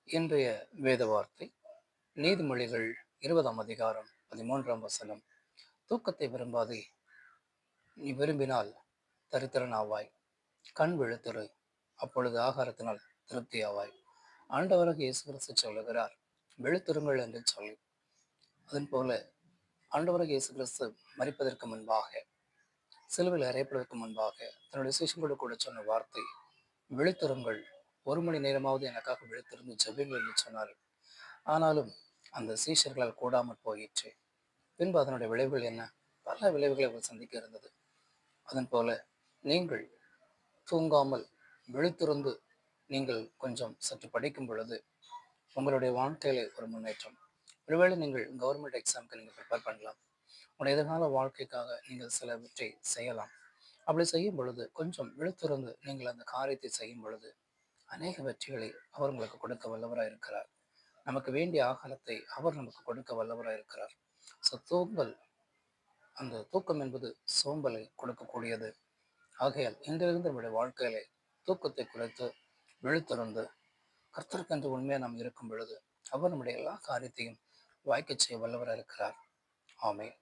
இன்றைய வேத வார்த்தை நீதிமொழிகள் 20ஆம் அதிகாரம் 13ஆம் வசனம். தூக்கத்தை விரும்பாதே, நீ விரும்பினால் தரித்திரனாவாய். கண் விழுத்திரு, அப்பொழுது ஆகாரத்தினால் திருப்தியாவாய். ஆண்டவராக இயேசு கிறிஸ்து சொல்லுகிறார், விழுத்திருங்கள் என்று சொல்லி. அதன் போல ஆண்டவராக இயேசு கிறிஸ்து மரிப்பதற்கு முன்பாக, சிலுவையில் அறையப்படுவதற்கு முன்பாக தன்னுடைய சிஷ்யர்களோடு கூட சொன்ன வார்த்தை, விழித்திருங்கள், 1 மணி நேரமாவது எனக்காக விழித்திருந்து ஜெபிங்கள் என்று சொன்னார். ஆனாலும் அந்த சீஷர்களால் கூடாமல் போயிற்று. பின்பு அதனுடைய விளைவுகள் என்ன? பல விளைவுகளை அவர் சந்திக்க இருந்தது. அதன் போல நீங்கள் தூங்காமல் விழித்திருந்து நீங்கள் கொஞ்சம் சற்று படிக்கும் பொழுது உங்களுடைய வாழ்க்கையில ஒரு முன்னேற்றம். ஒருவேளை நீங்கள் கவர்மெண்ட் எக்ஸாமுக்கு நீங்கள் ப்ரிப்பேர் பண்ணலாம். உங்களுடைய எதிர்கால வாழ்க்கைக்காக நீங்கள் சிலவற்றை செய்யலாம். அப்படி செய்யும் பொழுது கொஞ்சம் விழித்திருந்து நீங்கள் அந்த காரியத்தை செய்யும் பொழுது அநேக வெற்றிகளை அவர் உங்களுக்கு கொடுக்க வல்லவராக இருக்கிறார். நமக்கு வேண்டிய ஆகாரத்தை அவர் நமக்கு கொடுக்க வல்லவராக இருக்கிறார். ஸோ தூங்கல், அந்த தூக்கம் என்பது சோம்பலை கொடுக்கக்கூடியது. ஆகையால் இன்றிலிருந்து நம்முடைய வாழ்க்கையிலே தூக்கத்தை குறைத்து விழித்திருந்து கர்த்தருக்கென்று உண்மையாக நாம் இருக்கும் பொழுது அவர் நம்முடைய எல்லா காரியத்தையும் வாய்க்கச் செய்ய வல்லவராக இருக்கிறார். ஆமென்.